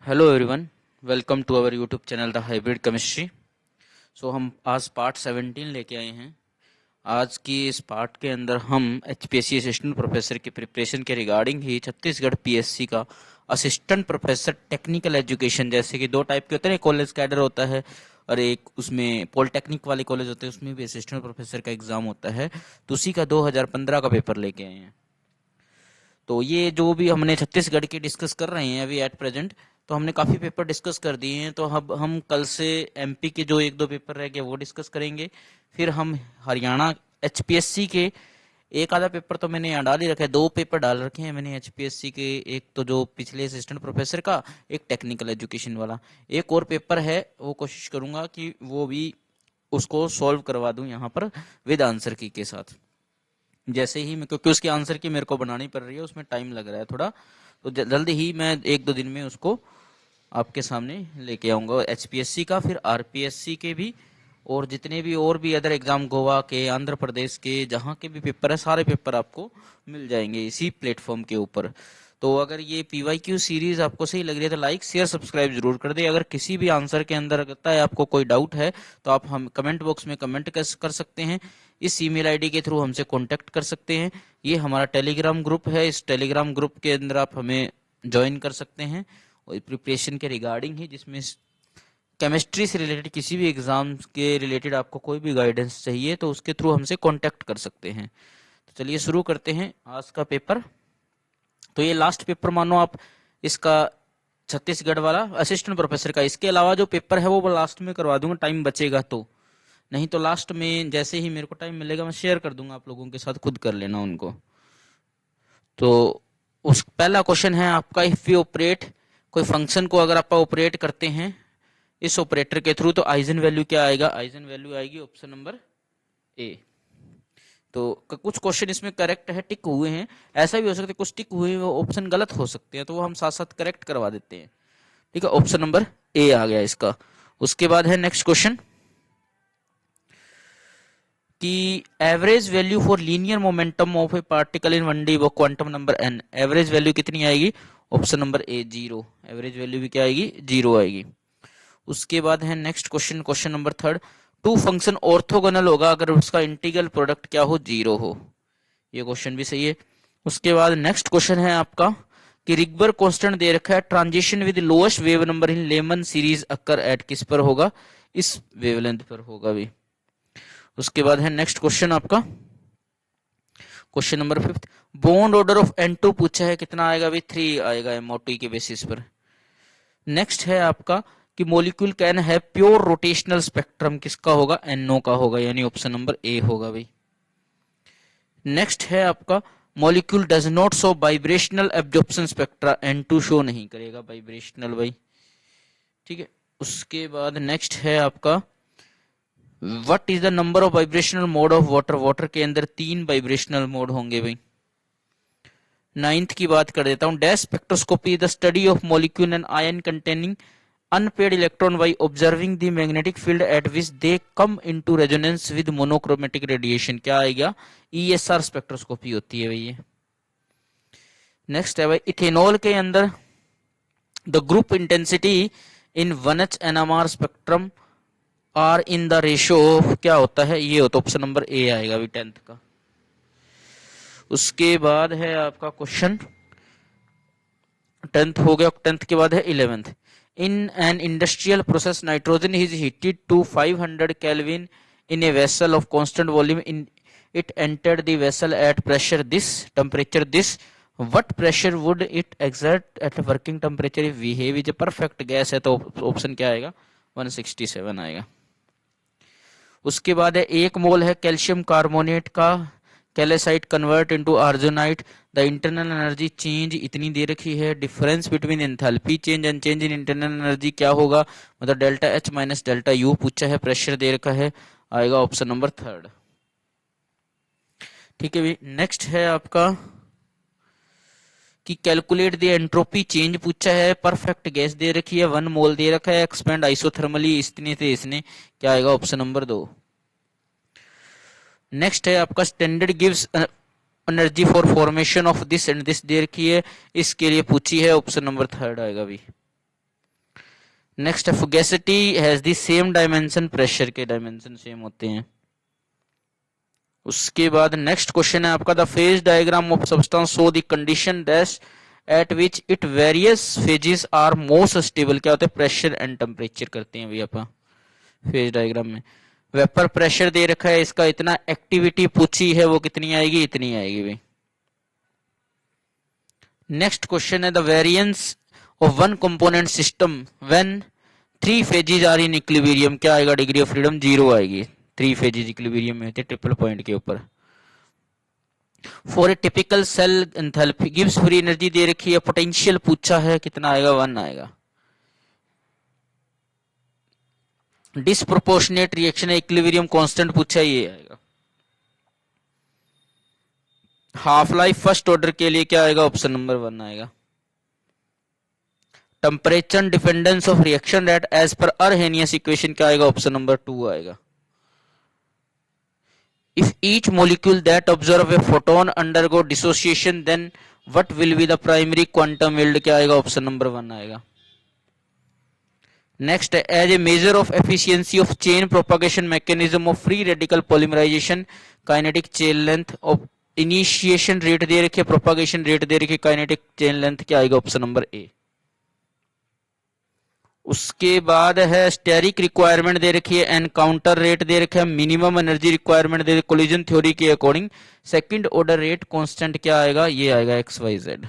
Hello everyone, welcome to our YouTube channel the hybrid chemistry. हम आज part 17 लेके आए हैं। आज की इस पार्ट के अंदर हम एचपीएससी असिस्टेंट प्रोफेसर की प्रिपरेशन के रिगार्डिंग ही छत्तीसगढ़ पीएससी का असिस्टेंट प्रोफेसर टेक्निकल एजुकेशन, जैसे कि दो टाइप के होते हैं, कॉलेज कैडर होता है और एक उसमें पॉलिटेक्निक वाले कॉलेज होते हैं, उसमें भी असिस्टेंट प्रोफेसर का एग्जाम होता है। तो उसी का 2015 का पेपर लेके आए हैं। तो ये जो भी हमने छत्तीसगढ़ की डिस्कस कर रहे हैं अभी एट प्रेजेंट, तो हमने काफ़ी पेपर डिस्कस कर दिए हैं। तो अब हम कल से एमपी के जो एक दो पेपर रह गए वो डिस्कस करेंगे। फिर हम हरियाणा एचपीएससी के एक आधा पेपर तो मैंने यहाँ डाल ही रखा है, दो पेपर डाल रखे हैं मैंने एचपीएससी के। एक तो जो पिछले असिस्टेंट प्रोफेसर का, एक टेक्निकल एजुकेशन वाला। एक और पेपर है, वो कोशिश करूंगा कि वो भी उसको सॉल्व करवा दूं यहाँ पर विद आंसर की के साथ। जैसे ही मैं, क्योंकि उसके आंसर की मेरे को बनानी पड़ रही है, उसमें टाइम लग रहा है थोड़ा, तो जल्दी ही मैं एक दो दिन में उसको आपके सामने लेके आऊंगा एचपीएससी का, फिर आरपीएससी के भी, और जितने भी और भी अदर एग्जाम, गोवा के, आंध्र प्रदेश के, जहाँ के भी पेपर है, सारे पेपर आपको मिल जाएंगे इसी प्लेटफॉर्म के ऊपर। तो अगर ये पीवाईक्यू सीरीज आपको सही लग रही है तो लाइक शेयर सब्सक्राइब जरूर कर दे। अगर किसी भी आंसर के अंदर लगता है आपको कोई डाउट है तो आप हम कमेंट बॉक्स में कमेंट कर सकते हैं। इस ईमेल आईडी के थ्रू हमसे कांटेक्ट कर सकते हैं। ये हमारा टेलीग्राम ग्रुप है, इस टेलीग्राम ग्रुप के अंदर आप हमें ज्वाइन कर सकते हैं, और प्रिपरेशन के रिगार्डिंग ही, जिसमें केमिस्ट्री से रिलेटेड किसी भी एग्जाम के रिलेटेड आपको कोई भी गाइडेंस चाहिए तो उसके थ्रू हमसे कांटेक्ट कर सकते हैं। तो चलिए शुरू करते हैं आज का पेपर। तो ये लास्ट पेपर मानो आप इसका, छत्तीसगढ़ वाला असिस्टेंट प्रोफेसर का। इसके अलावा जो पेपर है वो लास्ट में करवा दूंगा, टाइम बचेगा तो। नहीं तो लास्ट में जैसे ही मेरे को टाइम मिलेगा मैं शेयर कर दूंगा आप लोगों के साथ, खुद कर लेना उनको। तो उस पहला क्वेश्चन है आपका, इफ यू ऑपरेट, कोई फंक्शन को अगर आप ऑपरेट करते हैं इस ऑपरेटर के थ्रू, तो आइजन वैल्यू क्या आएगा? आइजन वैल्यू आएगी ऑप्शन नंबर ए। तो कुछ क्वेश्चन इसमें करेक्ट है, टिक हुए हैं। ऐसा भी हो सकता है कुछ टिक हुए वो ऑप्शन गलत हो सकते हैं, तो वो हम साथ साथ करेक्ट करवा देते हैं। ठीक है, ऑप्शन नंबर ए आ गया इसका। उसके बाद है नेक्स्ट क्वेश्चन कि average value for linear momentum of a particle in 1D वो quantum number n, average value कितनी आएगी? Option number A, zero. Average value भी क्या आएगी? जीरो आएगी। उसके बाद है next question, question number third, two function orthogonal होगा अगर उसका इंटीग्रल प्रोडक्ट क्या हो? जीरो हो। ये क्वेश्चन भी सही है। उसके बाद नेक्स्ट क्वेश्चन है आपका कि रिगबर कांस्टेंट दे रखा है, transition with lowest wave number in Lyman series occur at किस पर होगा? इस वेवलेंथ पर होगा भी। उसके बाद है नेक्स्ट क्वेश्चन आपका, question number fifth, bond order of N2 पूछा है, कितना आएगा भी? 3 आएगा MOT के बेसिस पर। नेक्स्ट है आपका कि molecule can have pure rotational spectrum, किसका होगा? NO का होगा, यानी ऑप्शन नंबर ए होगा भाई। नेक्स्ट है आपका, molecule does not show vibrational absorption spectra, N2 show नहीं करेगा वाइब्रेशनल भाई। ठीक है। उसके बाद नेक्स्ट है आपका, what is the number of vibrational mode of water, water के अंदर 3 वाइब्रेशनल मोड होंगे भाई। नाइन्थ की बात कर देता हूं, dash spectroscopy the study of molecule and ion containing unpaired electron by observing the magnetic field at which they come into resonance with monochromatic radiation, क्या आएगा? ESR स्पेक्ट्रोस्कोपी होती है भाई ये। नेक्स्ट है भाई, इथेनॉल के अंदर the group intensity in 1H NMR spectrum are in the ratio क्या होता है? ये होता है ऑप्शन नंबर ए आएगा अभी 10th का। उसके बाद है आपका क्वेश्चन, 10th हो गया। 10th के बाद है 11th, in an industrial process nitrogen is heated to 500 Kelvin in a vessel of constant volume, in it entered the vessel at pressure this, temperature this, what pressure would it exert at working temperature if behave is a perfect gas है? तो option क्या आएगा? 167 आएगा। उसके बाद है, 1 मोल है calcium carbonate का, calcite convert into aragonite, the internal energy change इतनी दे रखी है, difference between enthalpy change and change in internal energy क्या होगा? मतलब delta H minus delta U पूछा है, प्रेशर दे रखा है, आएगा ऑप्शन नंबर थर्ड। ठीक है भाई। नेक्स्ट है आपका कि कैलकुलेट द एंट्रोपी चेंज पूछा है, परफेक्ट गैस दे रखी है, 1 मोल दे रखा है, एक्सपेंड आइसोथर्मली इतने थे इसने, क्या आएगा? Option number 2। नेक्स्ट है आपका, standard gives energy for formation of this and this they रखी है, इसके लिए पूछी है, ऑप्शन नंबर थर्ड आएगा भी। नेक्स्ट है fugacity has the same dimension, pressure के डायमेंशन सेम होते हैं। उसके बाद नेक्स्ट क्वेश्चन है आपका, the phase diagram of substance show the condition dash at which it various phases are most stable. क्या होता है, प्रेशर एंड टेम्परेचर करते हैं अभी अपन फेज डायग्राम में। वेपर प्रेशर दे रखा है, इसका इतना, एक्टिविटी पूछी है वो कितनी आएगी, इतनी आएगी भाई। नेक्स्ट क्वेश्चन है, the variance of one component system when three phases are in equilibrium. क्या आएगा, डिग्री ऑफ फ्रीडम 0 आएगी। थ्री फेजेस इक्विलिब्रियम में होते ट्रिपल पॉइंट के ऊपर। For a typical cell enthalpy gives free energy दे रखी है, पोटेंशियल पूछा है, कितना आएगा, 1 आएगा। डिसप्रोपोर्शनेट रिएक्शन इक्विलिब्रियम कांस्टेंट पूछा है, ये आएगा। हाफ लाइफ फर्स्ट ऑर्डर के लिए क्या आएगा, ऑप्शन नंबर 1 आएगा। Temperature dependence of reaction rate as per Arrhenius equation क्या आएगा, ऑप्शन नंबर 2 आएगा। If each molecule that observe a photon undergo dissociation then what will be the primary quantum yield, क्या आएगा, ऑप्शन नंबर 1 आएगा। Next, as a measure of efficiency of chain propagation mechanism of free radical polymerisation kinetic chain length of initiation rate दे रखे, propagation rate दे रखे, kinetic chain length क्या आएगा, option number ए। उसके बाद है स्टेरिक रिक्वायरमेंट दे रखी है, एनकाउंटर रेट दे रखा है, मिनिमम एनर्जी रिक्वायरमेंट दे, कोलिजन थ्योरी के according second order rate constant क्या आएगा, ये आएगा एक्स वाई जेड।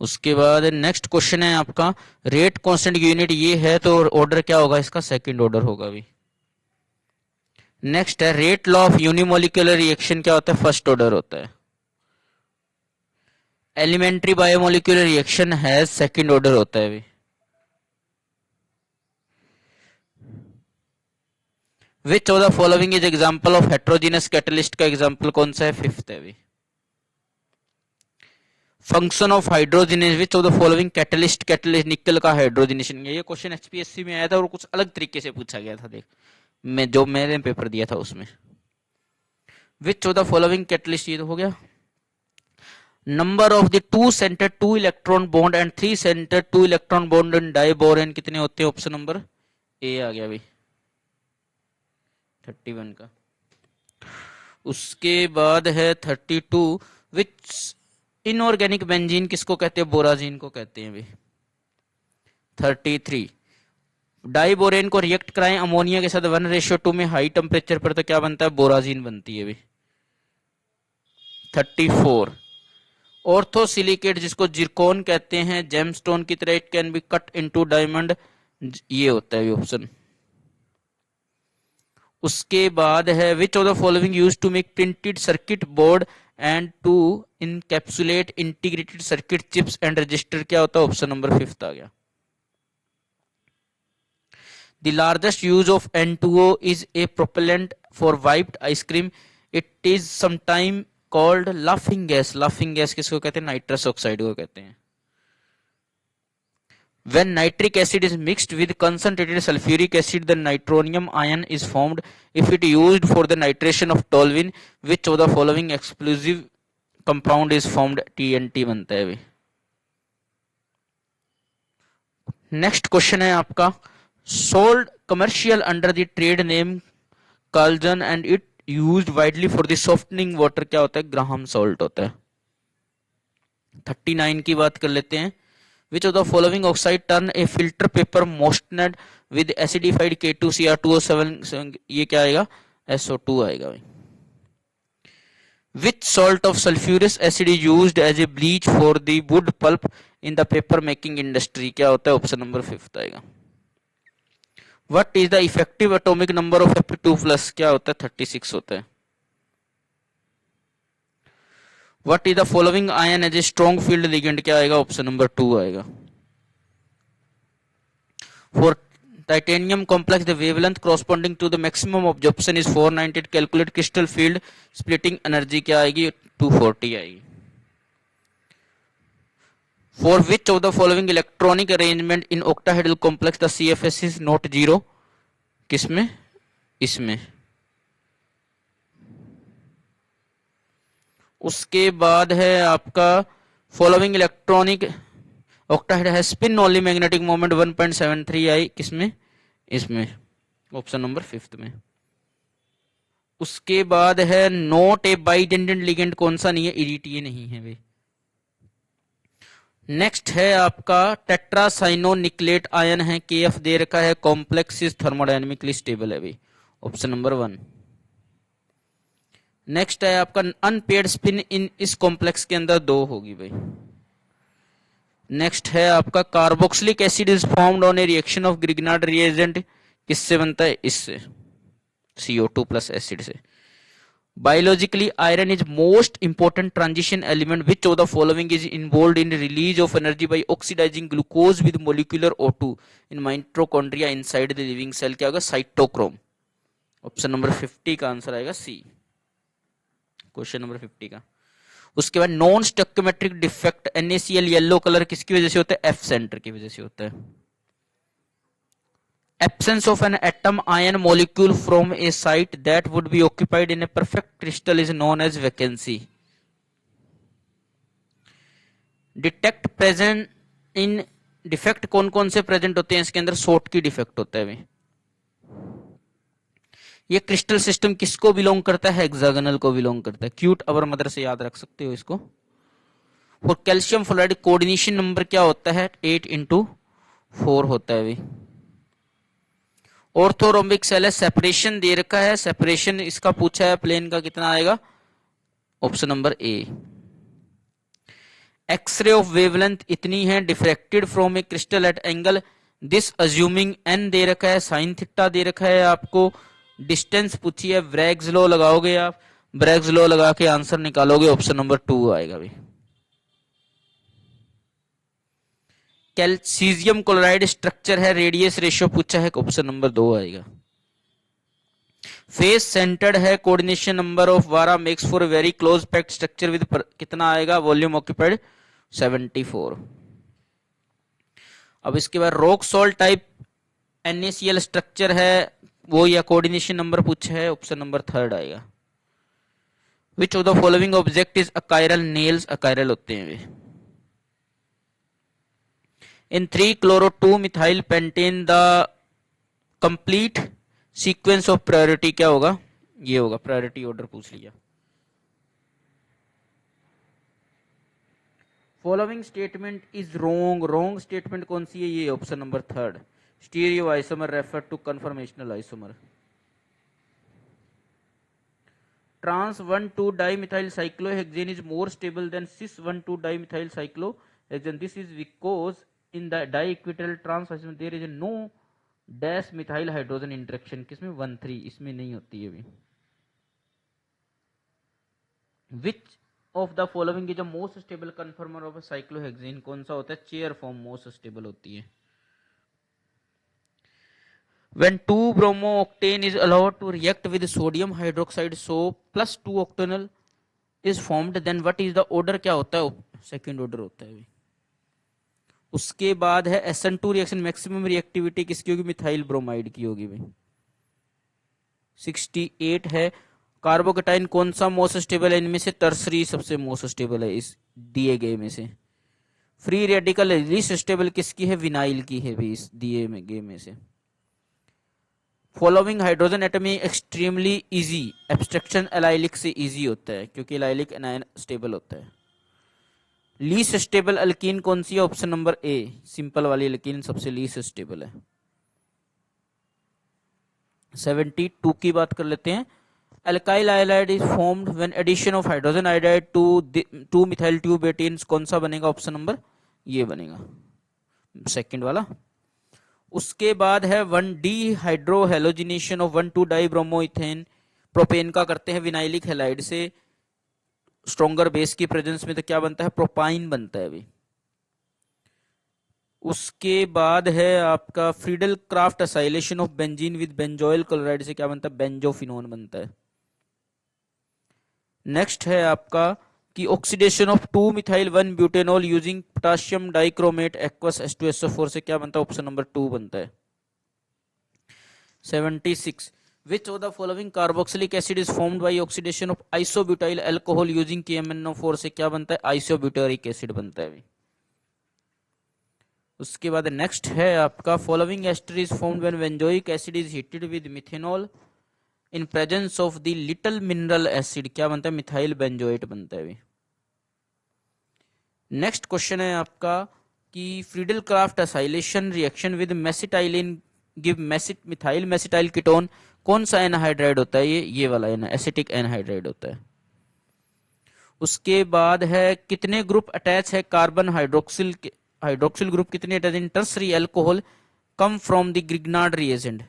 उसके बाद नेक्स्ट क्वेश्चन है आपका, रेट कांस्टेंट यूनिट ये है तो ऑर्डर क्या होगा इसका, सेकंड ऑर्डर होगा भी। नेक्स्ट है rate law of unimolecular reaction क्या होता है, फर्स्ट ऑर्डर होता है। एलिमेंट्री बायोमोलिकुलर रिएक्शन है, सेकंड ऑर्डर होता है भी। Which of the following is example of heterogeneous catalyst, का एग्जांपल कौन सा है, फिफ्थ है भी। Function of hydrogenase which of the following catalyst, catalyst nickel का हाइड्रोजनेशन। ये क्वेश्चन एचपीएससी में आया था और कुछ अलग तरीके से पूछा गया था, देख मैं जो मैंने पेपर दिया था उसमें। विच ऑफ द फॉलोइंग कैटलिस्ट, ये तो हो गया। Number of the two centre two electron bond and three centre two electron bond in diborane कितने होते हैं, ऑप्शन नंबर ए आ गया भाई, 31 का। उसके बाद है 32, विच इनऑर्गेनिक बेंजीन किसको कहते हैं, बोराजीन को कहते हैं भाई। 33, डाइबोरेन को रिएक्ट कराएं अमोनिया के साथ 1:2 में हाई टेम्परेचर पर तो क्या बनता है, बोराजीन बनती है भाई। 34, ऑर्थोसिलिकेट जिसको जिरकोन कहते हैं, जेमस्टोन की तरह, it can be cut into diamond, ये होता है ऑप्शन। उसके बाद है which of the following used to make printed circuit board and to encapsulate integrated circuit chips and resistor, क्या होता है, ऑप्शन नंबर 5 आ गया। The largest use of N2O is a propellant for wiped ice cream. It is sometimes called laughing gas. Laughing gas किसको कहते हैं, nitrous oxide को कहते हैं। When nitric acid is mixed with concentrated sulfuric acid, the nitronium ion is formed. If it used for the nitration of toluene, which of the following explosive compound is formed? TNT बनता है भी। Next question है आपका, sold commercial under the trade name Calgon and it used widely for the softening water, क्या होता है, Graham salt होता है। 39 की बात कर लेते हैं, which of the following oxide turn a filter paper moistened with acidified K2Cr2O7, ये क्या आएगा, SO2 आएगा भाई। Which salt of sulfurous acid is used as a bleach for the wood pulp in the paper making industry, क्या होता है, option number 5 आएगा। What is the effective atomic number of Fe2+, क्या होता है, 36 होता है। What is the following ion as a strong field ligand, क्या आएगा, ऑप्शन नंबर 2 आएगा। For titanium complex, the wavelength corresponding to the maximum absorption is 498. Calculate crystal field splitting energy, क्या आएगी, 240 आएगी। For which of the following electronic arrangement in octahedral complex the CFS is not 0? किसमें, इसमें। उसके बाद है आपका फॉलोइंग इलेक्ट्रॉनिक ऑक्टाहेड है स्पिन ओनली मैग्नेटिक मोमेंट 1.73 आई किसमें, इसमें, ऑप्शन नंबर 5 में। उसके बाद है नोट ए बाइडेंडेंट लिगेंड, कौन सा नहीं है, ईडीटीए नहीं है भाई। नेक्स्ट है आपका टेट्रासाइनोनिक्लेट आयन है, केएफ दे रखा है, कॉम्प्लेक्स इज थर्मोडायनेमिकली स्टेबल है भाई, ऑप्शन नंबर 1। नेक्स्ट है आपका अनपेयर्ड स्पिन इन इस कॉम्प्लेक्स के अंदर 2 होगी भाई। नेक्स्ट है आपका carboxylic acid is formed on A reaction of Grignard reagent, किससे बनता है, इससे, CO2 प्लस एसिड से। Biologically, iron is most important transition element. Which of the following is involved in release of energy by oxidizing glucose with molecular O2 in mitochondria inside the living cell? क्या होगा, cytochrome. Option number 50 का answer आएगा सी, question number 50 का। उसके बाद non stoichiometric defect NaCl yellow colour किसकी वजह से होता है, F सेंटर की वजह से होता है। Absence of an atom ion molecule from a site that would be occupied in a perfect crystal is known as vacancy. Detect present in defect कौन कौन से प्रेजेंट होते हैं इसके अंदर, शॉर्ट की डिफेक्ट होता है भाई। ये क्रिस्टल सिस्टम किसको बिलोंग करता है, हेक्सागोनल को बिलोंग करता है। क्यूट अवर मदर से याद रख सकते हो इसको। और कैल्शियम फ्लोराइड कोऑर्डिनेशन नंबर क्या होता है, 8/4 होता है भाई। ऑर्थोरोम्बिक सेल है, सेपरेशन दे रखा है, सेपरेशन इसका पूछा है, प्लेन का कितना आएगा, option number A. X ray of wavelength इतनी है, diffracted from a crystal at angle this assuming n दे रखा है, साइन थीटा दे रखा है आपको, डिस्टेंस पूछी है, ब्रैग्स लॉ लगाओगे आप, ब्रैग्स लॉ लगा के आंसर निकालोगे, ऑप्शन नंबर 2 आएगा भाई। कैल्शियम क्लोराइड स्ट्रक्चर है, रेडियस रेशियो पूछा है, ऑप्शन नंबर 2 आएगा। फेस सेंटर्ड है, coordination number of 12 makes for very close packed structure with कितना आएगा, वॉल्यूम ऑक्यूपाइड 74। अब इसके बाद rock salt type NaCl structure है वो, या कोऑर्डिनेशन नंबर पूछा है, ऑप्शन नंबर 3 आएगा। विच of the following object is achiral, nails achiral होते हैं वे। In 3-chloro-2-methyl pentane the complete sequence of priority क्या होगा, ये होगा, प्रायोरिटी ऑर्डर पूछ लिया। Following statement is wrong, wrong statement कौन सी है, ये option number 3। Stereo isomer refer to conformational isomer. Trans 1,2-dimethyl cyclohexane is more stable than cis 1,2-dimethyl cyclohexane. This is because in the diequilateral trans isomer there is no dash methyl hydrogen interaction, किसमें 1,3, इसमें नहीं होती है अभी। Which of the following is the most stable conformer of a cyclohexane, कौन सा होता है, चेयर फॉर्म मोस्ट स्टेबल होती है। When 2-bromo-octane is allowed to react with sodium hydroxide so plus 2 octanol is formed, then what is the order, क्या होता है, second order होता है। उसके बाद है SN2 रिएक्शन, मैक्सिमम रिएक्टिविटी किसकी होगी, मिथाइल ब्रोमाइड की होगी भाई, 68 है। कार्बोकेटाइन कौन सा मोस्ट स्टेबल है इनमें से, टर्सरी सबसे मोस्ट स्टेबल है इस दिए गए में से। फ्री रेडिकल लीस्ट स्टेबल किसकी है, विनाइल की है भी इस दिए में गए में से। फॉलोइंग हाइड्रोजन एटमी एक्सट्रीमली इजी, एब्स्ट्रक्शन एलाइलिक से इजी होता है क्योंकि एलाइलिक एनायन स्टेबल होता है। लीस्ट स्टेबल अल्कीन कौन सी है, ऑप्शन नंबर ए, सिंपल वाली अल्कीन सबसे लीस्ट स्टेबल है। 72 की बात कर लेते हैं। Alkyl iodide is formed when addition of hydrogen iodide to 2-methyl tube-18, कौन सा बनेगा, ऑप्शन नंबर ये बनेगा, सेकंड वाला। उसके बाद है 1D hydrohalogenation of 1,2-dibromoethane propane का करते हैं विनाइलिक हैलाइड से, स्ट्रॉन्गर बेस की प्रेजेंस में, तो क्या बनता है, प्रोपाइन बनता है अभी। उसके बाद है आपका Friedel craft acylation of benzene with benzoyl chloride से क्या बनता है, बेंजोफिनोन बनता है। नेक्स्ट है आपका कि oxidation of 2-methyl-1-butanol using potassium dichromate aqueous H2SO4 से क्या बनता है, ऑप्शन नंबर 2 बनता है। 76 Which of the following carboxylic acid is formed by oxidation of isobutyl alcohol using KMnO4 से क्या बनता है, आइसोब्यूटारिक एसिड बनता है। उसके बाद नेक्स्ट है आपका following ester is formed when benzoic acid is heated with methanol in presence of the little mineral acid, क्या बनता है? मिथाइल बेंजोएट बनता है। नेक्स्ट क्वेश्चन है आपका कि Friedel Crafts acylation reaction with mesitylene give methyl mesityl ketone, कौन सा एनहाइड्राइड होता है? ये वाला एसिटिक एनहाइड्राइड होता है। उसके बाद है कितने ग्रुप अटैच है कार्बन हाइड्रोक्सिल ग्रुप कितने attach in tertiary alcohol come from the Grignard reagent?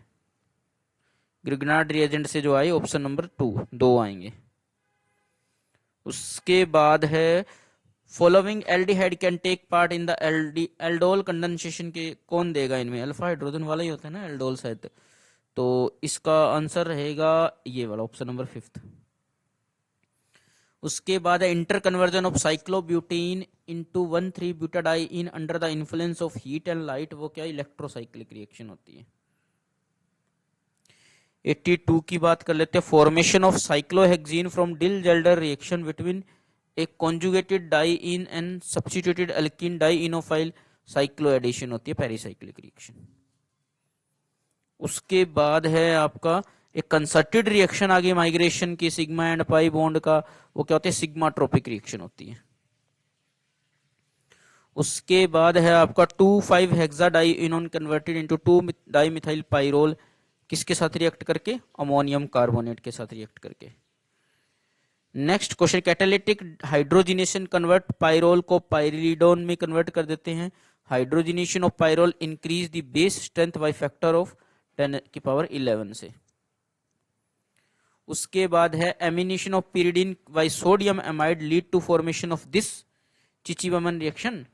Grignard reagent से जो आए ऑप्शन नंबर 2 आएंगे। उसके बाद है following aldehyde can take part in the aldol condensation के, कौन देगा इनमें? अल्फा हाइड्रोजन वाला ही होता है ना एल्डोल शायद, तो इसका आंसर रहेगा ये वाला ऑप्शन नंबर 5। उसके बाद है interconversion of cyclobutene into 1,3-ब्यूटाडाइइन under the influence of heat and light, वो क्या इलेक्ट्रोसाइक्लिक रिएक्शन होती है। 82 की बात कर लेते हैं, formation of cyclohexene from Diels Alder reaction between a conjugated diene and substituted alkene dienophile cycloaddition होती है, पेरिसाइक्लिक रिएक्शन। उसके बाद है आपका एक कंसर्टेड रिएक्शन आ गई माइग्रेशन की सिग्मा एंड पाई बॉन्ड का, वो क्या होती है? सिग्माट्रोपिक रिएक्शन होती है। उसके बाद है आपका 2,5 हेक्साडाइइनोन कन्वर्टेड इनटू 2-डाइमिथाइल पाइरोल, किसके साथ रिएक्ट करके? अमोनियम कार्बोनेट के साथ रिएक्ट करके। Next question, catalytic hydrogenation convert pyrrole को पाइरिडोन में कन्वर्ट कर देते हैं। Hydrogenation of pyrrole increase the base strength by factor of 10⁻11 से। उसके बाद है amination of pyridine by sodium amide lead to formation of this Chichibabin reaction,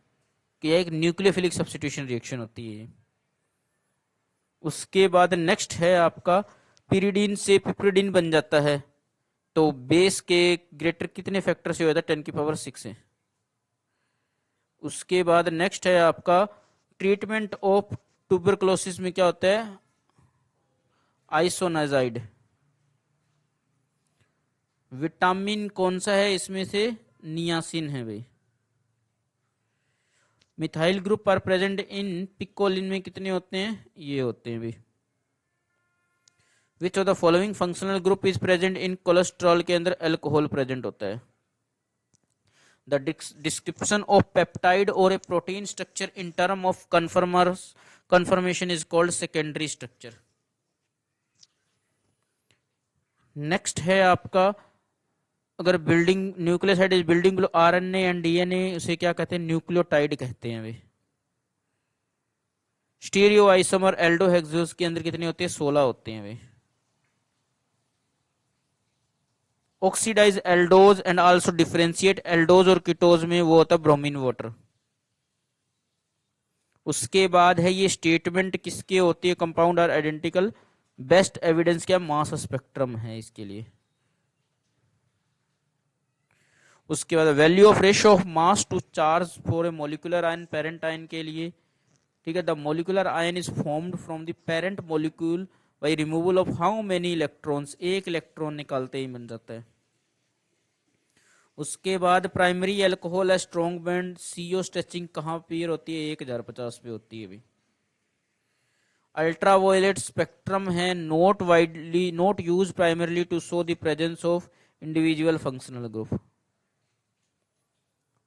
कि एक न्यूक्लियोफिलिक सब्स्टिट्यूशन रिएक्शन होती है। उसके बाद नेक्स्ट है आपका pyridine से पिप्रिडिन बन जाता है, तो बेस के ग्रेटर कितने फैक्टर से हो जाता है? 10⁻6 से। उसके बाद नेक्स्ट है आपका ट्रीटमेंट ऑफ ट्यूबरकुलोसिस में क्या होता है? आइसोनाजाइड। विटामिन कौन सा है इसमें से? नियासिन है भाई। Methyl group are present in picoline में कितने होते हैं? ये होते हैं भाई। Which of the following functional group is present in cholesterol के अंदर अल्कोहल प्रेजेंट होता है। द डिस्क्रिप्शन ऑफ पेप्टाइड और a protein structure in term of conformation is called secondary structure. Next है आपका, अगर building nucleoside is building block RNA and DNA, उसे क्या कहते हैं? न्यूक्लियोटाइड कहते हैं भाई। स्टीरियो आइसोमर एल्डोहेक्सोस के अंदर कितने होते हैं? 16 होते हैं भाई। Oxidise aldose and also differentiate aldose और कीटोज में वो होता है ब्रोमीन वाटर। उसके बाद है ये स्टेटमेंट किसके होती है? Compound are identical, best evidence क्या? मास स्पेक्ट्रम है इसके लिए। उसके बाद value of ratio of mass to charge for a molecular ion parent ion के लिए, ठीक है। The molecular ion is formed from the parent molecule by removal of how many electrons, एक इलेक्ट्रॉन निकालते ही बन जाता है। उसके बाद प्राइमरी अल्कोहल है स्ट्रॉन्ग बॉन्ड सीओ स्ट्रेचिंग कहाँ पर होती है? 1050 पे होती है भी। अल्ट्रावायलेट स्पेक्ट्रम है not use primarily to show the presence of individual functional group.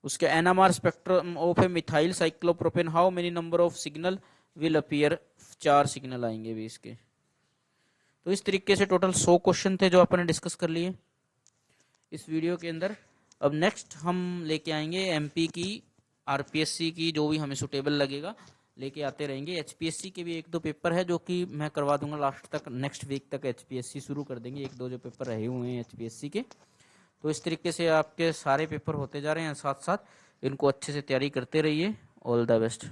उसके NMR spectrum of a methyl cyclopropane how many number of signal will appear? 4 signal आएंगे भी इसके। तो इस तरीके से टोटल 100 क्वेश्चन थे जो अपन डिस्कस कर लिए इस वीडियो के अंदर। अब नेक्स्ट हम लेके आएंगे एमपी की, आरपीएससी की, जो भी हमें सुटेबल लगेगा लेके आते रहेंगे। एचपीएससी के भी 1-2 पेपर है जो कि मैं करवा दूंगा लास्ट तक, नेक्स्ट वीक तक एचपीएससी शुरू कर देंगे। 1-2 जो पेपर रहे हुए हैं एचपीएससी के, तो इस तरीके से आपके सारे पेपर होते जा रहे हैं साथ साथ। इनको अच्छे से तैयारी करते रहिए। All the best.